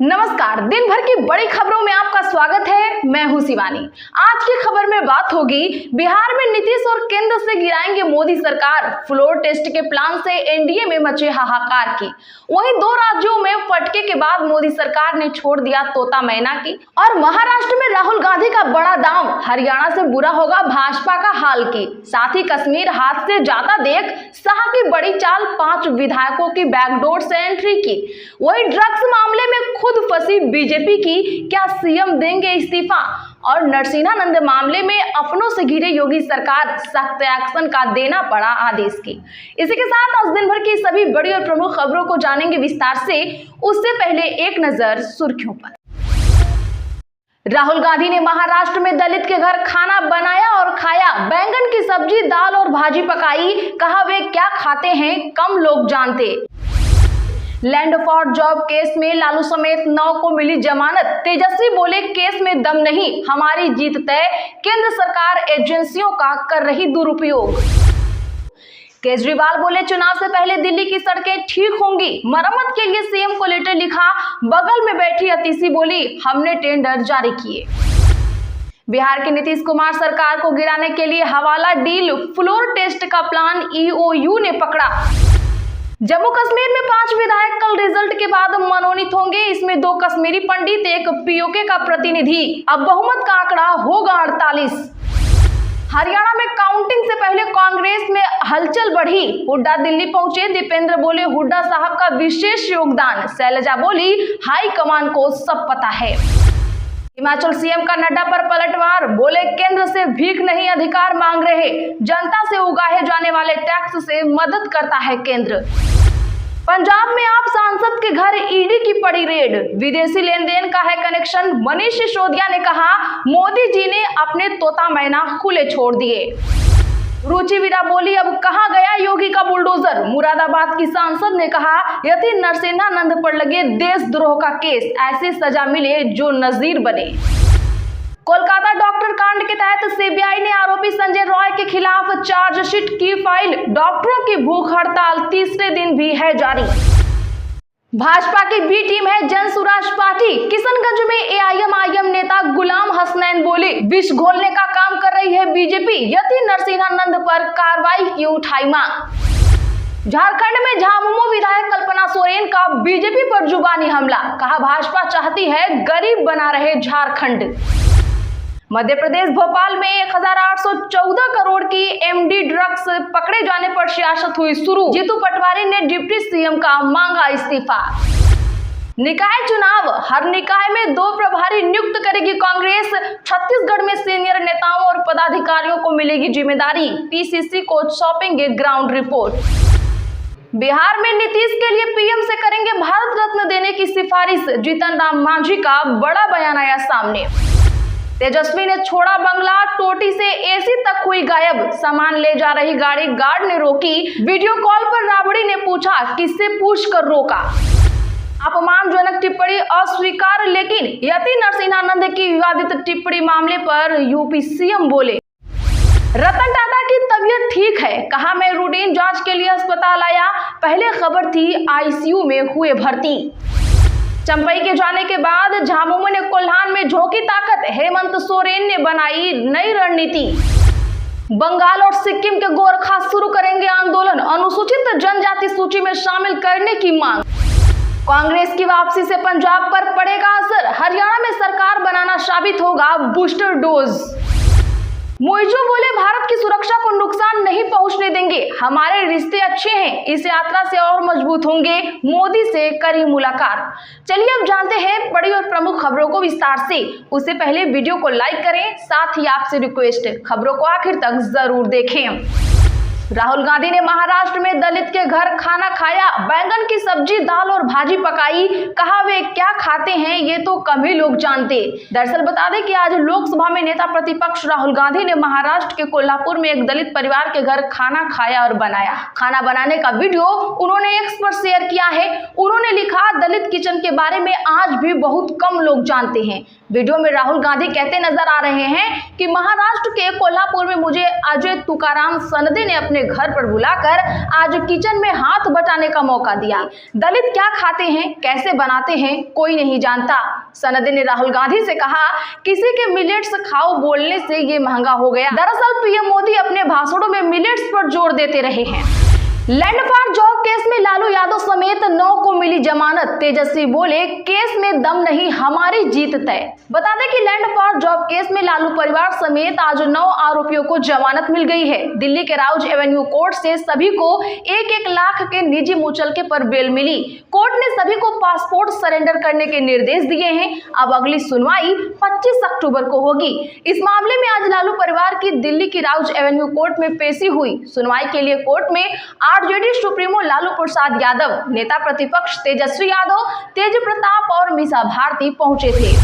नमस्कार, दिन भर की बड़ी खबरों में आपका स्वागत है। मैं हूं शिवानी। आज की खबर में बात होगी बिहार में नीतीश और केंद्र से गिराएंगे मोदी सरकार, फ्लोर टेस्ट के प्लान से एनडीए में मचे हाहाकार की। वहीं दो राज्यों में फटके के बाद मोदी सरकार ने छोड़ दिया तोता मैना की। और महाराष्ट्र में राहुल गांधी का बड़ा दांव, हरियाणा से बुरा होगा भाजपा का हाल की। साथ ही कश्मीर हाथ से जाता देख शाह की बड़ी चाल, 5 विधायकों की बैकडोर से एंट्री की। वही ड्रग्स मामले में खुद फंसी बीजेपी की, क्या सीएम देंगे इस्तीफा? और नरसिंहानंद मामले में अपनों से घिरे योगी सरकार, सख्त एक्शन का देना पड़ा आदेश की। इसी के साथ आज दिन भर की सभी बड़ी और प्रमुख खबरों को जानेंगे विस्तार से। उससे पहले एक नजर सुर्खियों पर। राहुल गांधी ने महाराष्ट्र में दलित के घर खाना बनाया और खाया, बैंगन की सब्जी, दाल और भाजी पकाई। कहा वे क्या खाते हैं कम लोग जानते। लैंड फॉर जॉब केस में लालू समेत 9 को मिली जमानत। तेजस्वी बोले केस में दम नहीं, हमारी जीत तय, केंद्र सरकार एजेंसियों का कर रही दुरुपयोग। केजरीवाल बोले चुनाव से पहले दिल्ली की सड़कें ठीक होंगी, मरम्मत के लिए सीएम को लेटर लिखा। बगल में बैठी अतिशी बोली हमने टेंडर जारी किए। बिहार के नीतीश कुमार सरकार को गिराने के लिए हवाला डील, फ्लोर टेस्ट का प्लान ईओयू ने पकड़ा। जम्मू कश्मीर में 5 विधायक कल रिजल्ट के बाद मनोनीत होंगे। इसमें 2 कश्मीरी पंडित, एक पीओके का प्रतिनिधि। अब बहुमत का आंकड़ा होगा 48। हरियाणा में काउंटिंग से पहले कांग्रेस में हलचल बढ़ी। हुड्डा दिल्ली पहुंचे, दीपेंद्र बोले हुड्डा साहब का विशेष योगदान। शैलजा बोली हाई कमान को सब पता है। हिमाचल सीएम का नड्डा पर पलटवार, बोले केंद्र से भीख नहीं अधिकार मांग रहे, जनता से उगाहे जाने वाले टैक्स से मदद करता है केंद्र। पंजाब में आप सांसद के घर ईडी की पड़ी रेड, विदेशी लेन देन का है कनेक्शन। मनीष सिसोदिया ने कहा मोदी जी ने अपने तोता मैना खुले छोड़ दिए। रुचि वीरा बोली अब कहां गया योगी का बुलडोजर। मुरादाबाद की सांसद ने कहा यदि नरसिंहानंद पर लगे देशद्रोह का केस, ऐसी सजा मिले जो नजीर बने। कोलकाता डॉक्टर कांड के तहत सीबीआई ने आरोपी संजय रॉय के खिलाफ चार्जशीट की फाइल। डॉक्टरों की भूख हड़ताल तीसरे दिन भी है जारी। भाजपा की बी टीम है जन सुराज पार्टी। किशनगंज में एआईएमआईएम नेता गुलाम हसनैन बोले विष घोलने का काम कर रही है बीजेपी, यदि नरसिंहानंद पर कार्रवाई की उठाई मांग। झारखंड में झामुमो विधायक कल्पना सोरेन का बीजेपी पर जुबानी हमला, कहा भाजपा चाहती है गरीब बना रहे झारखंड। मध्य प्रदेश भोपाल में 1814 करोड़ की एमडी ड्रग्स पकड़े जाने पर सियासत हुई शुरू। जीतू पटवारी ने डिप्टी सीएम का मांगा इस्तीफा। निकाय चुनाव, हर निकाय में 2 प्रभारी नियुक्त करेगी कांग्रेस। छत्तीसगढ़ में सीनियर नेताओं और पदाधिकारियों को मिलेगी जिम्मेदारी, पीसीसी को सौंपेंगे ग्राउंड रिपोर्ट। बिहार में नीतीश के लिए पीएम से करेंगे भारत रत्न देने की सिफारिश, जीतन राम मांझी का बड़ा बयान आया सामने। तेजस्वी ने छोड़ा बंगला, टोटी से एसी तक हुई गायब, सामान ले जा रही गाड़ी गार्ड ने रोकी। वीडियो कॉल पर राबड़ी ने पूछा किससे पूछकर रोका। अपमानजनक टिप्पणी अस्वीकार, लेकिन यति नरसिंहानंद की विवादित टिप्पणी मामले पर यूपी सीएम बोले रतन टाटा की तबीयत ठीक है, कहा मैं रूटीन जांच के लिए अस्पताल आया, पहले खबर थी आईसीयू में हुए भर्ती। चंपई के जाने के बाद झामुमो ने कोल्हान में झोंकी ताकत, हेमंत सोरेन ने बनाई नई रणनीति। बंगाल और सिक्किम के गोरखा शुरू करेंगे आंदोलन, अनुसूचित जनजाति सूची में शामिल करने की मांग। कांग्रेस की वापसी से पंजाब पर पड़ेगा असर, हरियाणा में सरकार बनाना साबित होगा बूस्टर डोज। मोइजो बोले भारत की सुरक्षा को नुकसान नहीं पहुंचने देंगे, हमारे रिश्ते अच्छे हैं, इस यात्रा से और मजबूत होंगे, मोदी से करी मुलाकात। चलिए अब जानते हैं बड़ी और प्रमुख खबरों को विस्तार से। उससे पहले वीडियो को लाइक करें, साथ ही आपसे रिक्वेस्ट खबरों को आखिर तक जरूर देखें। राहुल गांधी ने महाराष्ट्र में दलित के घर खाना खाया, बैंगन की सब्जी, दाल और भाजी पकाई। कहा वे क्या खाते हैं ये तो कम ही लोग जानते। दरअसल बता दें कि आज लोकसभा में नेता प्रतिपक्ष राहुल गांधी ने महाराष्ट्र के कोल्हापुर में एक दलित परिवार के घर खाना खाया और बनाया। खाना बनाने का वीडियो उन्होंने एक्स पर शेयर किया है। उन्होंने लिखा दलित किचन के बारे में आज भी बहुत कम लोग जानते हैं। वीडियो में राहुल गांधी कहते नजर आ रहे हैं कि महाराष्ट्र के कोल्हापुर में मुझे अजय तुकाराम सनदे ने अपने अपने घर पर बुलाकर आज किचन में हाथ बटाने का मौका दिया। दलित क्या खाते हैं, कैसे बनाते हैं, कोई नहीं जानता। सनदी ने राहुल गांधी से कहा, किसी के मिलेट्स खाओ बोलने से ये महंगा हो गया। दरअसल पीएम मोदी अपने भाषणों में मिलेट्स पर जोर देते रहे हैं। लैंड फॉर जॉब केस में लालू यादव समेत 9 को मिली जमानत। तेजस्वी बोले, केस में दम नहीं, हमारी जीत तय। बता दें कि लैंड फॉर जॉब केस में लालू परिवार समेत आज 9 आरोपियों को जमानत मिल गई है। दिल्ली के राउज एवेन्यू कोर्ट से सभी को 1-1 लाख के निजी मुचलके पर बेल मिली। कोर्ट ने सभी को पासपोर्ट सरेंडर करने के निर्देश दिए हैं। अब अगली सुनवाई 25 अक्टूबर को होगी। इस मामले में आज लालू परिवार की दिल्ली की राउज एवेन्यू कोर्ट में पेशी हुई। सुनवाई के लिए कोर्ट में आरजेडी सुप्रीमो लालू प्रसाद यादव, नेता प्रतिपक्ष तेजस्वी यादव, तेज प्रताप और मीसा भारती पहुंचे थे।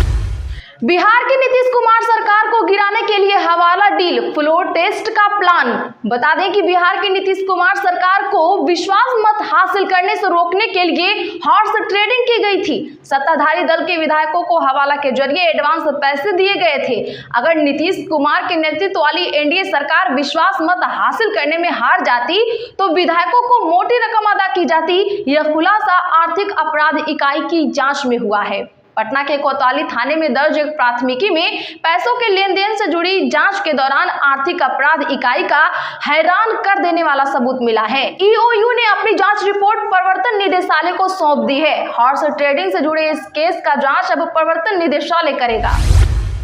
बिहार की नीतीश कुमार सरकार को गिराने के लिए हवाला डील, फ्लोर टेस्ट का प्लान। बता दें कि बिहार की नीतीश कुमार सरकार को विश्वास मत हासिल करने से रोकने के लिए हॉर्स ट्रेडिंग की गई थी। सत्ताधारी दल के विधायकों को हवाला के जरिए एडवांस पैसे दिए गए थे। अगर नीतीश कुमार के नेतृत्व वाली एनडीए सरकार विश्वास मत हासिल करने में हार जाती तो विधायकों को मोटी रकम अदा की जाती। यह खुलासा आर्थिक अपराध इकाई की जांच में हुआ है। पटना के कोतवाली थाने में दर्ज एक प्राथमिकी में पैसों के लेन देन से जुड़ी जांच के दौरान आर्थिक अपराध इकाई का हैरान कर देने वाला सबूत मिला है। ईओयू ने अपनी जांच रिपोर्ट प्रवर्तन निदेशालय को सौंप दी है। हॉर्स ट्रेडिंग से जुड़े इस केस का जांच अब प्रवर्तन निदेशालय करेगा।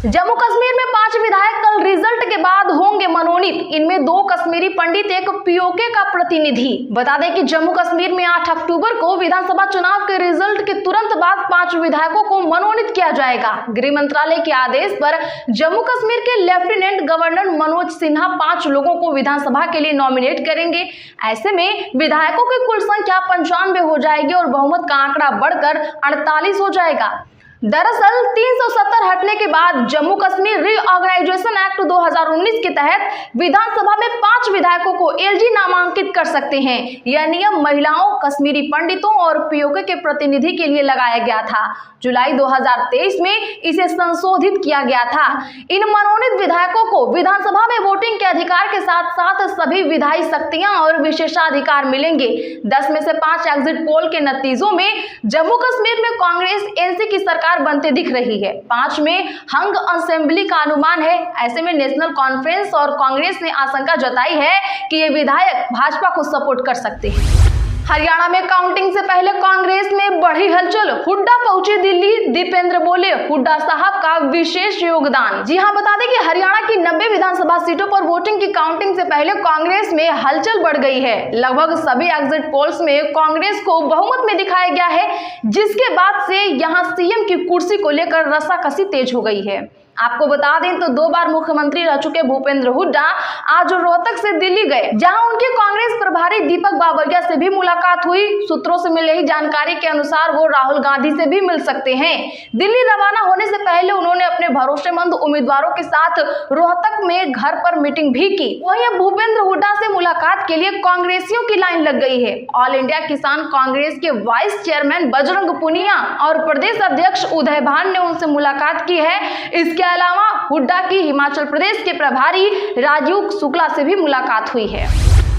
जम्मू कश्मीर में 5 विधायक कल रिजल्ट के बाद होंगे मनोनीत। इनमें 2 कश्मीरी पंडित, एक पीओके का प्रतिनिधि। बता दें कि जम्मू कश्मीर में 8 अक्टूबर को विधानसभा चुनाव के रिजल्ट के तुरंत बाद 5 विधायकों को मनोनीत किया जाएगा। गृह मंत्रालय के आदेश पर जम्मू कश्मीर के लेफ्टिनेंट गवर्नर मनोज सिन्हा 5 लोगों को विधानसभा के लिए नॉमिनेट करेंगे। ऐसे में विधायकों की कुल संख्या 95 हो जाएगी और बहुमत का आंकड़ा बढ़कर 48 हो जाएगा। दरअसल 370 हटने के बाद जम्मू कश्मीर रीऑर्गेनाइजेशन एक्ट 2019 के तहत विधानसभा में 5 विधायकों को एलजी नामांकित कर सकते हैं। यह नियम महिलाओं, कश्मीरी पंडितों और पीओके के प्रतिनिधि के लिए लगाया गया था। जुलाई 2023 में इसे संशोधित किया गया था। इन मनोनीत विधायकों को विधानसभा में वोटिंग के अधिकार के साथ साथ सभी विधायी शक्तियां और विशेषाधिकार मिलेंगे। 10 में से 5 एग्जिट पोल के नतीजों में जम्मू कश्मीर में कांग्रेस एनसी की सरकार बनते दिख रही है। 5 में हंग असेंबली का अनुमान है। ऐसे में नेशनल कॉन्फ्रेंस और कांग्रेस ने आशंका जताई है कि ये विधायक भाजपा को सपोर्ट कर सकते हैं। हरियाणा में काउंटिंग से पहले कांग्रेस में बढ़ी हलचल। हुड्डा पहुंचे दिल्ली। दीपेंद्र बोले, हुड्डा साहब का विशेष योगदान। जी हां, बता दें कि हरियाणा की 90 विधानसभा सीटों पर वोटिंग की काउंटिंग से पहले कांग्रेस में हलचल बढ़ गई है। लगभग सभी एग्जिट पोल्स में कांग्रेस को बहुमत में दिखाया गया है, जिसके बाद से यहां सीएम की कुर्सी को लेकर रस्साकसी तेज हो गई है। आपको बता दें तो 2 बार मुख्यमंत्री रह चुके भूपेंद्र हुड्डा आज रोहतक से दिल्ली गए, जहां उनके कांग्रेस प्रभारी दीपक बाबरिया से भी मुलाकात हुई। सूत्रों से मिल रही जानकारी के अनुसार वो राहुल गांधी से भी मिल सकते हैं। दिल्ली रवाना होने से पहले उन्होंने अपने भरोसेमंद उम्मीदवारों के साथ रोहतक में घर पर मीटिंग भी की। वहीं अब भूपेंद्र हुड्डा से मुलाकात के लिए कांग्रेसियों की लाइन लग गई है। ऑल इंडिया किसान कांग्रेस के वाइस चेयरमैन बजरंग पुनिया और प्रदेश अध्यक्ष उदय भान ने उनसे मुलाकात की है। इसके अलावा हुड्डा की हिमाचल प्रदेश के प्रभारी राजीव शुक्ला से भी मुलाकात हुई है।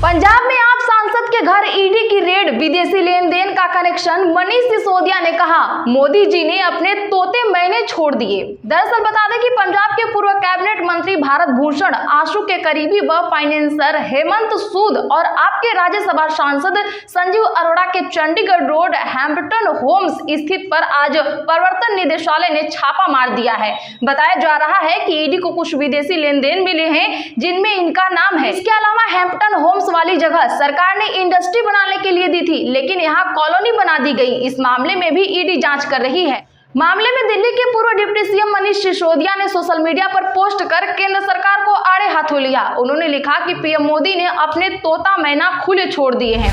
पंजाब में आप सांसद के घर ईडी की रेड, विदेशी लेन देन का कनेक्शन। मनीष सिसोदिया ने कहा, मोदी जी ने अपने तोते मैंने छोड़ दिए। दरअसल बता दें कि पंजाब के पूर्व कैबिनेट मंत्री भारत भूषण आशु के करीबी व फाइनेंसर हेमंत सूद और आपके राज्यसभा सांसद संजीव अरोड़ा के चंडीगढ़ रोड हैम्पटन होम्स स्थित पर आज प्रवर्तन निदेशालय ने छापा मार दिया है। बताया जा रहा है कि ईडी को कुछ विदेशी लेन देन मिले हैं, जिनमें इनका नाम है। इसके अलावा हैम्पटन होम्स वाली जगह सरकार ने इंडस्ट्री बनाने के लिए दी थी, लेकिन यहाँ कॉलोनी बना दी गई। इस मामले में भी ईडी जांच कर रही है। मामले में दिल्ली के पूर्व डिप्टी सीएम मनीष सिसोदिया ने सोशल मीडिया पर पोस्ट कर केंद्र सरकार को आड़े हाथों लिया। उन्होंने लिखा कि पीएम मोदी ने अपने तोता मैना खुले छोड़ दिए हैं।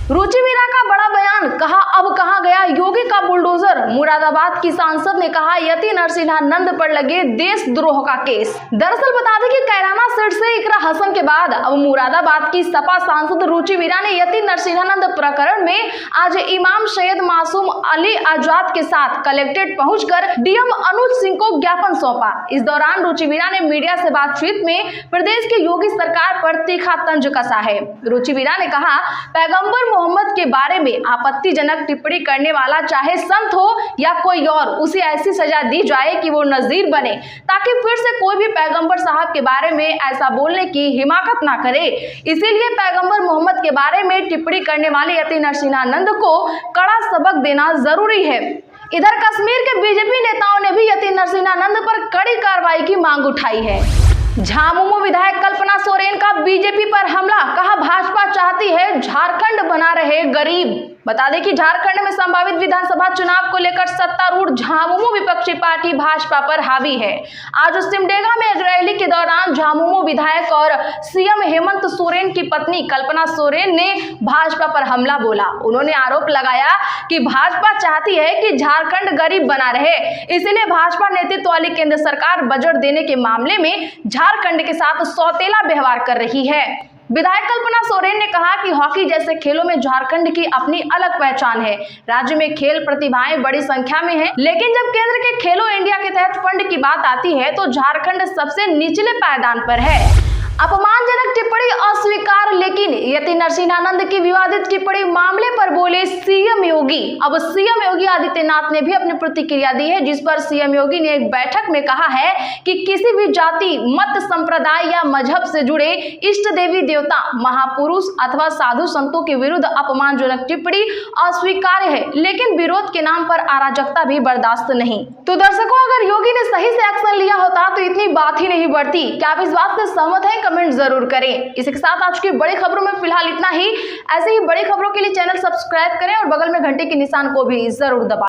रुचि मीणा का बड़ा बयान, कहा अब कहां गया योगी का बुलडोजर। मुरादाबाद की सांसद ने कहा यति नरसिंहानंद पर लगे देशद्रोह का केस। दरअसल बता दें कि कैराना सीट से इकरा हसन के बाद अब मुरादाबाद की सपा सांसद रुचि मीणा ने यति नरसिंहानंद प्रकरण में आज इमाम सैयद मासूम अली आजाद के साथ कलेक्ट्रेट पहुंचकर डीएम अनुज सिंह को ज्ञापन सौंपा। इस दौरान रुचि मीणा ने मीडिया से बातचीत में प्रदेश की योगी सरकार पर तीखा तंज कसा है। रुचि मीणा ने कहा पैगंबर मोहम्मद के बारे में आपत्तिजनक टिप्पणी करने वाला चाहे संत हो या कोई और, उसे ऐसी सजा दी जाए कि वो नजीर बने, ताकि फिर से कोई भी पैगंबर साहब के बारे में ऐसा बोलने की हिमाकत ना करे। इसीलिए पैगंबर मोहम्मद के बारे में टिप्पणी करने वाले यति नरसिंहानंद को कड़ा सबक देना जरूरी है। इधर कश्मीर के बीजेपी नेताओं ने भी यति नरसिंहानंद पर कड़ी कार्रवाई की मांग उठाई है। झामुमो विधायक कल्पना सोरेन का बीजेपी पर हमला, कहा भाजपा चाहती है झारखंड बना रहे गरीब। बता दें कि झारखंड में संभावित विधानसभा चुनाव को लेकर सत्तारूढ़ झामुमो विपक्षी पार्टी भाजपा पर हावी है। आज सिमडेगा में एक रैली के दौरान झामुमो विधायक और सीएम हेमंत सोरेन की पत्नी कल्पना सोरेन ने भाजपा पर हमला बोला। उन्होंने आरोप लगाया कि भाजपा चाहती है कि झारखंड गरीब बना रहे, इसलिए भाजपा नेतृत्व वाली केंद्र सरकार बजट देने के मामले में झारखंड के साथ सौतेला व्यवहार कर रही है। विधायक कल्पना सोरेन ने कहा कि हॉकी जैसे खेलों में झारखंड की अपनी अलग पहचान है। राज्य में खेल प्रतिभाएं बड़ी संख्या में हैं, लेकिन जब केंद्र के खेलो इंडिया के तहत फंड की बात आती है तो झारखंड सबसे निचले पायदान पर है। अपमानजनक टिप्पणी अस्वीकार, लेकिन यति नरसिंहानंद की विवादित टिप्पणी मामले पर बोले सीएम योगी। अब सीएम योगी आदित्यनाथ ने भी अपनी प्रतिक्रिया दी है, जिस पर सीएम योगी ने एक बैठक में कहा है कि किसी भी जाति, मत, संप्रदाय या मजहब से जुड़े इष्ट देवी देवता, महापुरुष अथवा साधु संतों के विरुद्ध अपमानजनक टिप्पणी अस्वीकार्य है, लेकिन विरोध के नाम पर अराजकता भी बर्दाश्त नहीं। तो दर्शकों, अगर योगी ने सही से एक्शन लिया होता तो इतनी बात ही नहीं बढ़ती। क्या आप इस बात से सहमत हैं? कमेंट जरूर करें। इसी के साथ आज की बड़ी खबरों में फिलहाल इतना ही। ऐसे ही बड़ी खबरों के लिए चैनल सब्सक्राइब करें और बगल में घंटे के निशान को भी जरूर दबाएं।